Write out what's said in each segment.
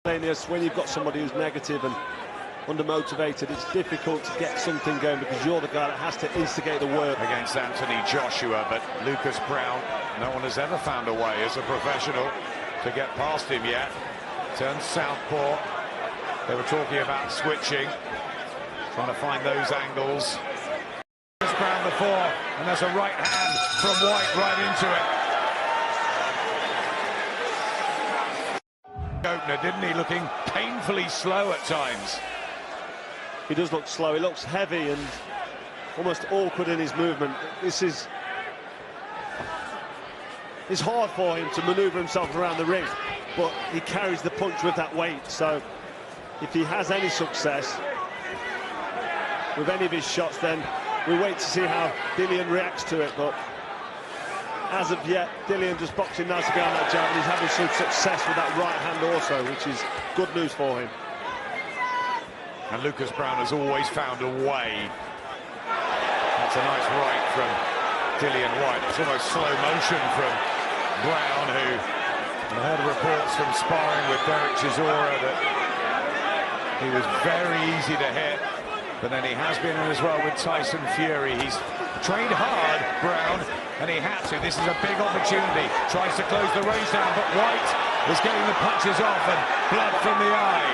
When you've got somebody who's negative and undermotivated, it's difficult to get something going because you're the guy that has to instigate the work. Against Anthony Joshua, but Lucas Browne, no one has ever found a way as a professional to get past him yet. Turns southpaw. They were talking about switching, trying to find those angles. Lucas Browne before, and there's a right hand from Whyte right into it. Opener, didn't he? Looking painfully slow at times. He does look slow. He looks heavy and almost awkward in his movement. It's hard for him to maneuver himself around the ring, but he carries the punch with that weight. So if he has any success with any of his shots, then we wait to see how Dillian reacts to it. But as of yet, Dillian just boxing nicely behind that jab, and he's having some success with that right hand also, which is good news for him. And Lucas Browne has always found a way. That's a nice right from Dillian Whyte. It's almost slow motion from Browne, who I heard reports from sparring with Derek Chisora that he was very easy to hit, but then he has been in as well with Tyson Fury. He's trained hard, Browne, and he had to. This is a big opportunity. Tries to close the range down, but Whyte is getting the punches off and blood from the eye.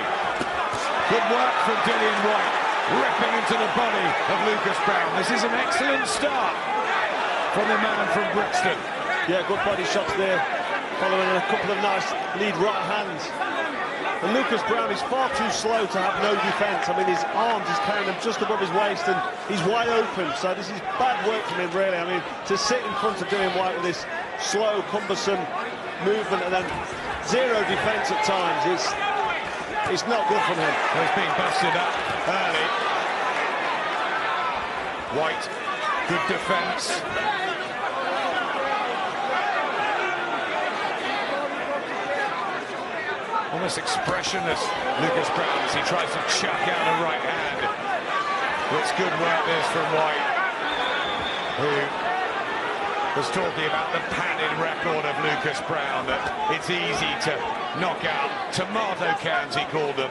Good work from Dillian Whyte, ripping into the body of Lucas Browne. This is an excellent start from the man from Brixton. Yeah, good body shots there, following a couple of nice lead right hands. And Lucas Browne is far too slow to have no defence. I mean, his arms, he's carrying them just above his waist, and he's wide open. So this is bad work from him, really. I mean, to sit in front of Dillian Whyte with this slow, cumbersome movement and then zero defence at times, it's not good from him. He's being busted up early. Whyte, good defence. Almost expressionless, Lucas Browne, as he tries to chuck out a right hand. It's good work this from Whyte, who was talking about the padded record of Lucas Browne, that it's easy to knock out. Tomato cans, he called them.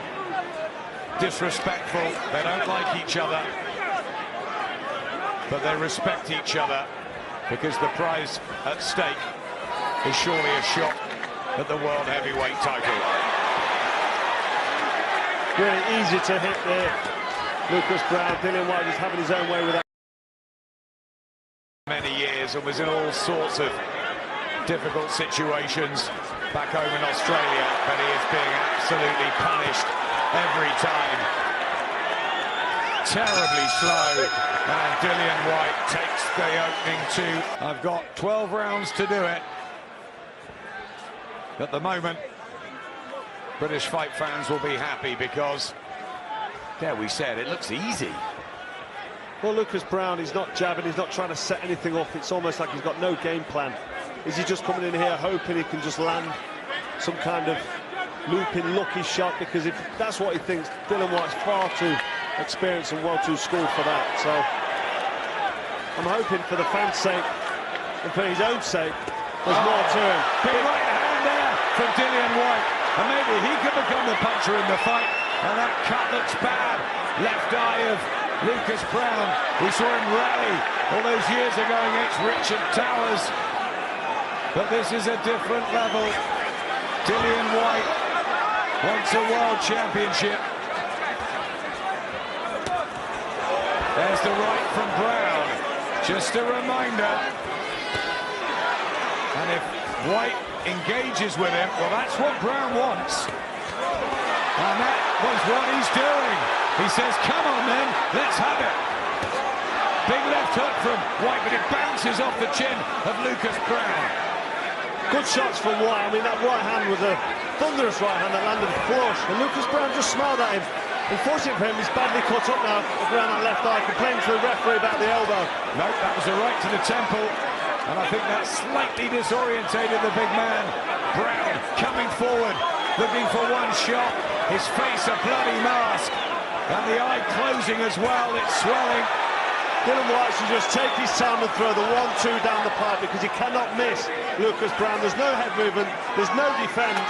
Disrespectful, they don't like each other, but they respect each other because the prize at stake is surely a shot at the World Heavyweight title. Really easy to hit there, Lucas Browne. Dillian Whyte is having his own way with that. Many years and was in all sorts of difficult situations back home in Australia, but he is being absolutely punished every time. Terribly slow, and Dillian Whyte takes the opening two. I've got 12 rounds to do it. At the moment, British fight fans will be happy because, yeah, we said it looks easy. Well, Lucas Browne, he's not jabbing, he's not trying to set anything up. It's almost like he's got no game plan. Is he just coming in here hoping he can just land some kind of looping, lucky shot? Because if that's what he thinks, Dillian Whyte's far too experienced and well too schooled for that. So I'm hoping for the fans' sake and for his own sake, there's more to him. Big right hand there from Dillian Whyte, and maybe he could become the puncher in the fight. And that cut looks bad. Left eye of Lucas Browne. We saw him rally all those years ago against Richard Towers. But this is a different level. Dillian Whyte wants a world championship. There's the right from Browne. Just a reminder. And if Whyte engages with him, well, that's what Browne wants. And that was what he's doing. He says, come on then, let's have it. Big left hook from Whyte, but it bounces off the chin of Lucas Browne. Good shots from Whyte. I mean, that right hand was a thunderous right hand that landed flush, and Lucas Browne just smiled at him. Unfortunately for him, he's badly cut up now around that left eye, complaining to the referee about the elbow. No, that was a right to the temple, and I think that slightly disorientated the big man. Browne coming forward, looking for one shot. His face a bloody mask, and the eye closing as well. It's swelling. Dillian Whyte should just take his time and throw the 1-2 down the pipe because he cannot miss Lucas Browne. There's no head movement, there's no defence.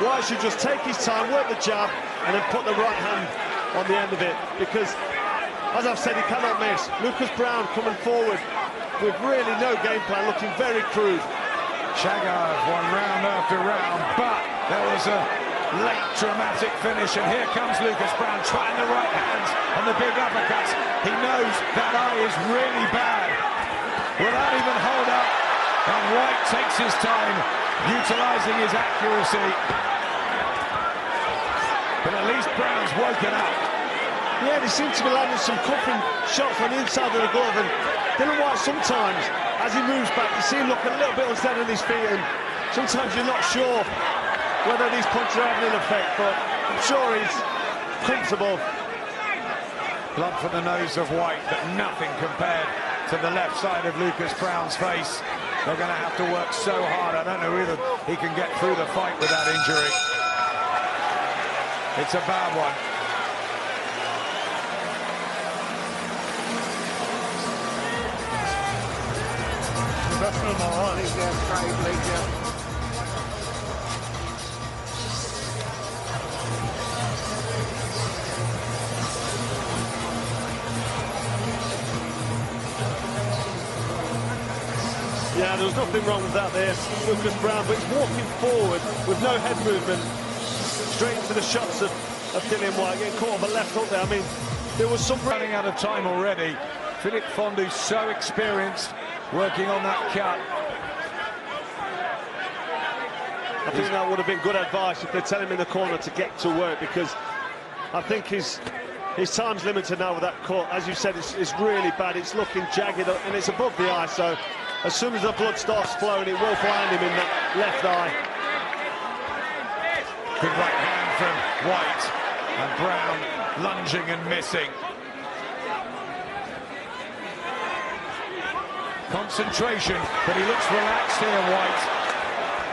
Whyte should just take his time, work the jab, and then put the right hand on the end of it, because, as I've said, he cannot miss. Lucas Browne coming forward with really no game plan, looking very crude. Shagayev won round after round, but there was a late dramatic finish, and here comes Lucas Browne trying the right hands and the big uppercuts. He knows that eye is really bad. Will that even hold up? And Whyte takes his time, utilising his accuracy. But at least Browne's woken up. Yeah, they seem to be landing some cuffing shots on the inside of the glove, and Dillian Whyte sometimes, as he moves back, you see him look a little bit unsteady on his feet, and sometimes you're not sure whether these punches are having an effect, but I'm sure he's comfortable. Blood from the nose of Whyte, but nothing compared to the left side of Lucas Browne's face. They're going to have to work so hard. I don't know whether he can get through the fight with that injury. It's a bad one. Yeah, there was nothing wrong with that there, Lucas Browne, but he's walking forward with no head movement, straight into the shots of Dillian Whyte, getting caught on the left hook there. I mean, there was some... Running out of time already. Philippe Fondu, so experienced, working on that cut. I think that would have been good advice if they tell him in the corner to get to work, because I think his time's limited now with that cut. As you said, it's really bad. It's looking jagged and it's above the eye, so as soon as the blood starts flowing, it will blind him in that left eye. Good right hand from Whyte, and Browne lunging and missing. Concentration, but he looks relaxed here, Whyte.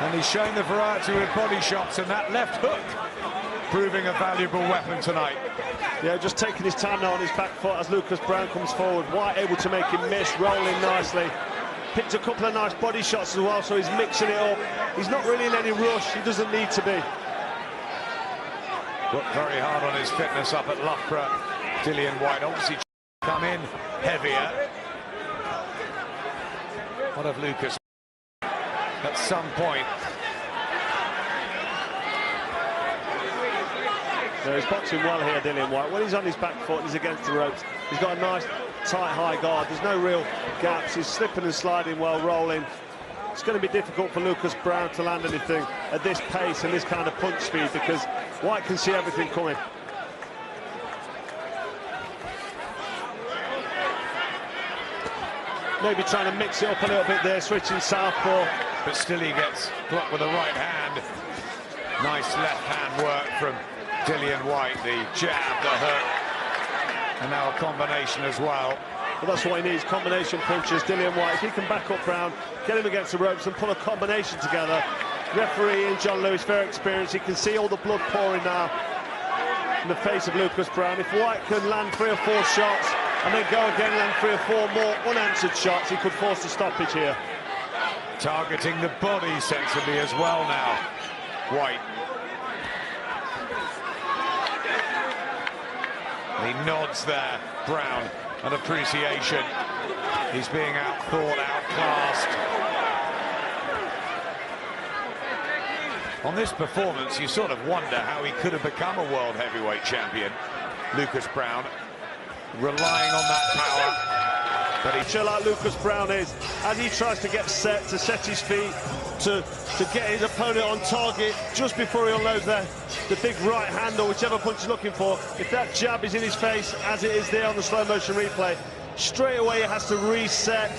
And he's showing the variety with body shots, and that left hook proving a valuable weapon tonight. Yeah, just taking his time now on his back foot as Lucas Browne comes forward. Whyte able to make him miss, rolling nicely. Picked a couple of nice body shots as well, so he's mixing it up. He's not really in any rush, he doesn't need to be. Worked very hard on his fitness up at Loughborough. Dillian Whyte obviously come in heavier. What of Lucas at some point? So he's boxing well here, Dillian Whyte. When he's on his back foot, he's against the ropes. He's got a nice, tight, high guard. There's no real gaps. He's slipping and sliding well, rolling. It's going to be difficult for Lucas Browne to land anything at this pace and this kind of punch speed, because Whyte can see everything coming. Maybe trying to mix it up a little bit there, switching southpaw. But still he gets blocked with the right hand. Nice left hand work from Dillian Whyte. The jab, the hook, and now a combination as well. Well, that's what he needs, combination punches. Dillian Whyte, if he can back up Browne, get him against the ropes and pull a combination together. Referee Ian John Lewis, very experienced. He can see all the blood pouring now in the face of Lucas Browne. If Whyte can land 3 or 4 shots and then go again, land 3 or 4 more unanswered shots, he could force a stoppage here. Targeting the body sensibly as well now, Whyte. He nods there, Browne, an appreciation. He's being outthought, outclassed. On this performance, you sort of wonder how he could have become a world heavyweight champion, Lucas Browne, relying on that power. But Sure, like Lucas Browne is, as he tries to get set, to set his feet, to get his opponent on target just before he unloads the big right hand or whichever punch he's looking for. If that jab is in his face, as it is there on the slow motion replay, straight away he has to reset,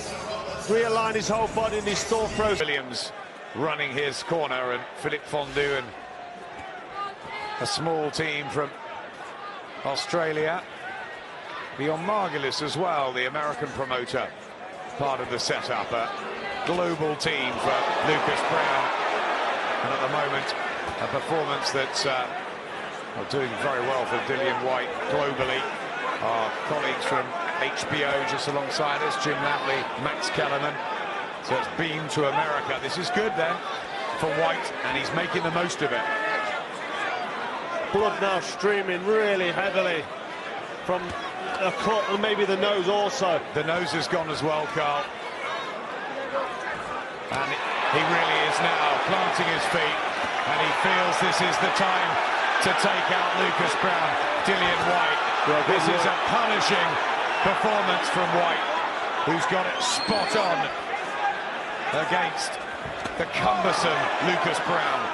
realign his whole body and his thought process. Williams running his corner, and Philippe Fondu and a small team from Australia. Beyond Margulis as well, the American promoter, part of the setup. A global team for Lucas Browne, and at the moment a performance that's doing very well for Dillian Whyte globally. Our colleagues from HBO just alongside us, Jim Latley, Max Kellerman. So it's beamed to America. This is good then for Whyte, and he's making the most of it. Blood now streaming really heavily from the cut and maybe the nose also. The nose has gone as well, Carl. And he really is now planting his feet, and he feels this is the time to take out Lucas Browne. Dillian Whyte. Yeah, this is a punishing performance from Whyte, who's got it spot on against the cumbersome Lucas Browne.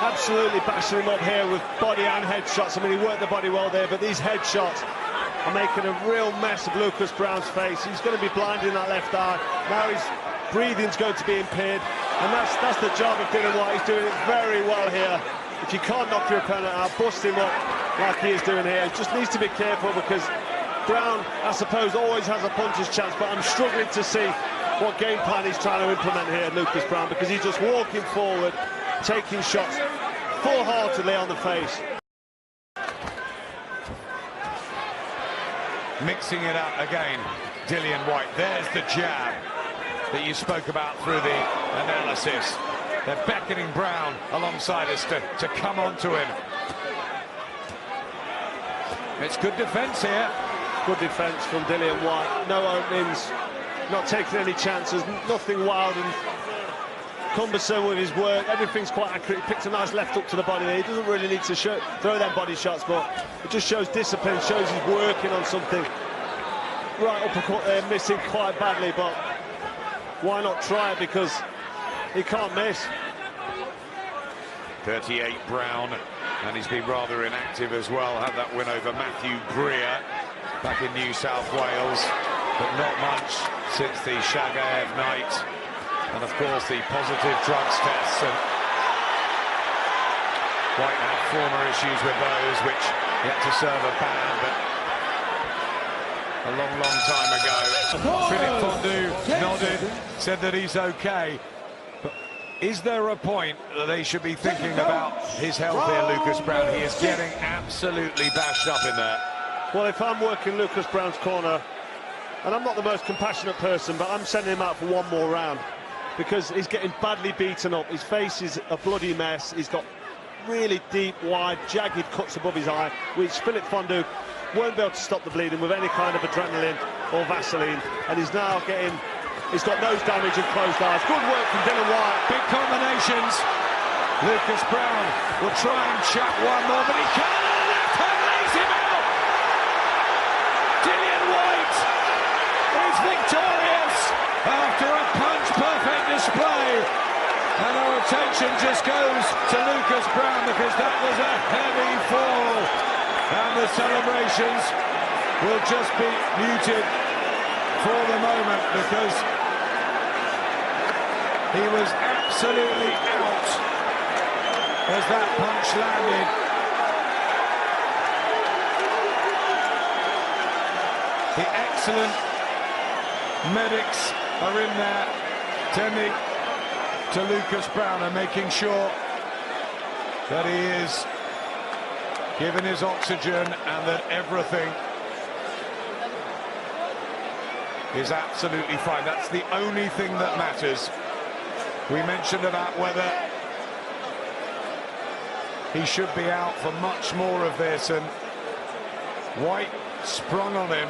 Absolutely bashing him up here with body and head shots. I mean, he worked the body well there, but these head shots are making a real mess of Lucas Browne's face. He's going to be blind in that left eye. Now his breathing's going to be impaired, and that's the job of Dillian Whyte. He's doing it very well here. If you can't knock your opponent out, bust him up like he is doing here. He just needs to be careful, because Browne, I suppose, always has a puncher's chance, but I'm struggling to see what game plan he's trying to implement here, Lucas Browne, because he's just walking forward, taking shots full-heartedly on the face. Mixing it up again, Dillian Whyte. There's the jab that you spoke about through the analysis. They're beckoning Browne alongside us to come on to him. It's good defence here. Good defence from Dillian Whyte. No openings, not taking any chances, nothing wild and cumbersome with his work. Everything's quite accurate. He picks a nice left up to the body there. He doesn't really need to throw them body shots, but it just shows discipline, shows he's working on something. Right uppercut there, missing quite badly, but why not try it, because he can't miss. 38 Browne, and he's been rather inactive as well. Had that win over Matthew Greer back in New South Wales, but not much since the Shagayev night. And of course the positive drugs tests, and Whyte had former issues with those, which he had to serve a ban, but a long time ago. Philippe Fondue nodded, said that he's okay. But is there a point that they should be thinking about his health here, Lucas Browne? He is getting absolutely bashed up in there. Well, if I'm working Lucas Browne's corner, and I'm not the most compassionate person, but I'm sending him out for one more round, because he's getting badly beaten up. His face is a bloody mess. He's got really deep, wide, jagged cuts above his eye, which Philippe Fondue won't be able to stop the bleeding with any kind of adrenaline or Vaseline. And he's now he's got nose damage and closed eyes. Good work from Dillian Whyte. Big combinations. Lucas Browne will try and chat one more, but he can't. Left hand lays him out. Dillian Whyte is victorious after a punch-perfect display. And our attention just goes to Lucas Browne, because that was a heavy fall. And the celebrations will just be muted for the moment, because he was absolutely out as that punch landed. The excellent medics are in there tending to Lucas Browne and making sure that he is given his oxygen and that everything is absolutely fine. That's the only thing that matters. We mentioned about whether he should be out for much more of this, and Whyte sprung on him.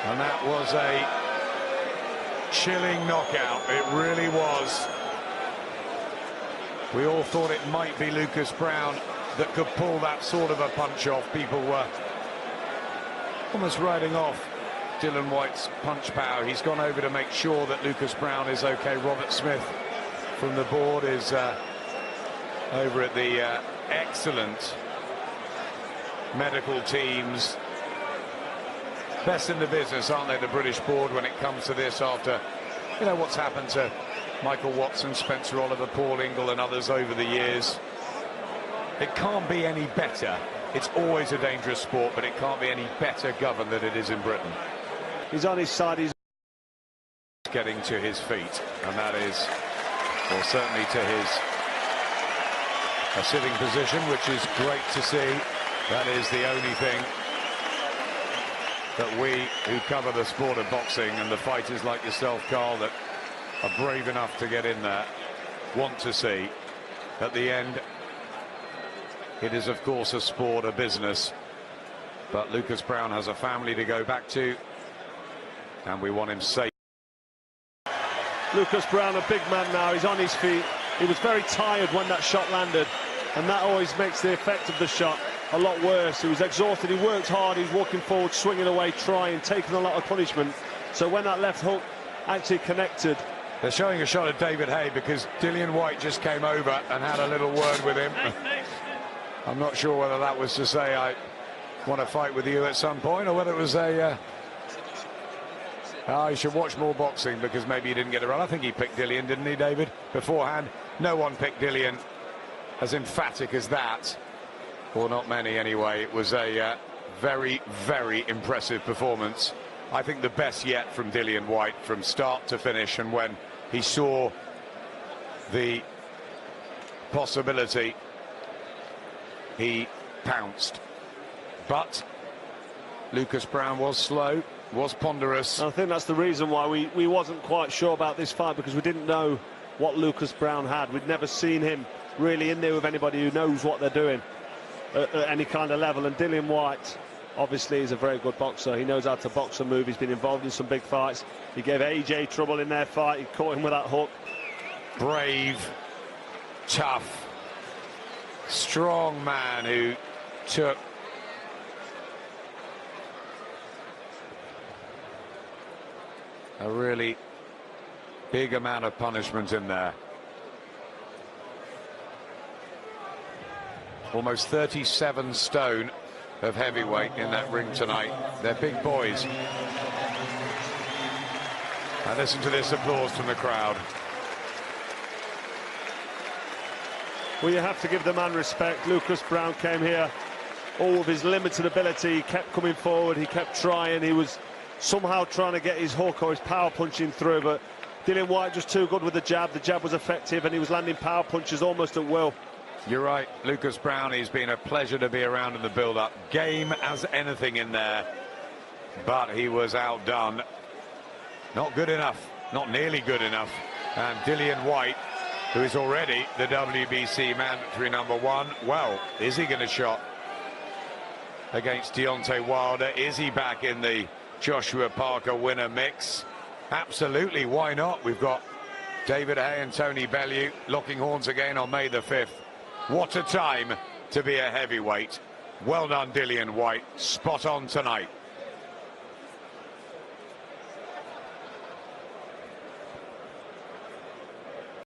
And that was a chilling knockout. It really was. We all thought it might be Lucas Browne that could pull that sort of a punch off. People were almost writing off Dillian Whyte's punch power. He's gone over to make sure that Lucas Browne is okay. Robert Smith from the board is over at the excellent medical teams. Best in the business, aren't they, the British board, when it comes to this, after, you know, what's happened to Michael Watson, Spencer Oliver, Paul Ingle and others over the years. It can't be any better. It's always a dangerous sport, but it can't be any better governed than it is in Britain. He's on his side, he's getting to his feet, and that is, or certainly to his a sitting position, which is great to see. That is the only thing that we who cover the sport of boxing, and the fighters like yourself, Carl, that are brave enough to get in there, want to see. At the end, it is of course a sport, a business, but Lucas Browne has a family to go back to, and we want him safe. Lucas Browne, a big man now, he's on his feet. He was very tired when that shot landed, and that always makes the effect of the shot a lot worse. He was exhausted, he worked hard, he was walking forward, swinging away, trying, taking a lot of punishment. So when that left hook actually connected... They're showing a shot at David Haye because Dillian Whyte just came over and had a little word with him. I'm not sure whether that was to say, I want to fight with you at some point, or whether it was a... you should watch more boxing because maybe you didn't get it right. I think he picked Dillian, didn't he, David? Beforehand, no one picked Dillian as emphatic as that. Or not many, anyway. It was a very, very impressive performance. I think the best yet from Dillian Whyte from start to finish, and when he saw the possibility, he pounced. But Lucas Browne was slow, was ponderous. I think that's the reason why we wasn't quite sure about this fight, because we didn't know what Lucas Browne had. We'd never seen him really in there with anybody who knows what they're doing at any kind of level. And Dillian Whyte obviously is a very good boxer. He knows how to box and move. He's been involved in some big fights. He gave AJ trouble in their fight. He caught him with that hook. Brave, tough, strong man who took a really big amount of punishment in there. Almost 37 stone of heavyweight in that ring tonight. They're big boys. And listen to this applause from the crowd. Well, you have to give the man respect. Lucas Browne came here, all of his limited ability. He kept coming forward, he kept trying. He was somehow trying to get his hook or his power punching through, but Dillian Whyte just too good with the jab. The jab was effective, and he was landing power punches almost at will. You're right, Lucas Browne, he's been a pleasure to be around in the build-up. Game as anything in there, but he was outdone. Not good enough, not nearly good enough. And Dillian Whyte, who is already the WBC mandatory #1, well, is he going to shot against Deontay Wilder? Is he back in the Joshua Parker winner mix? Absolutely, why not? We've got David Haye and Tony Bellew locking horns again on May the 5th. What a time to be a heavyweight. Well done, Dillian Whyte. Spot on tonight.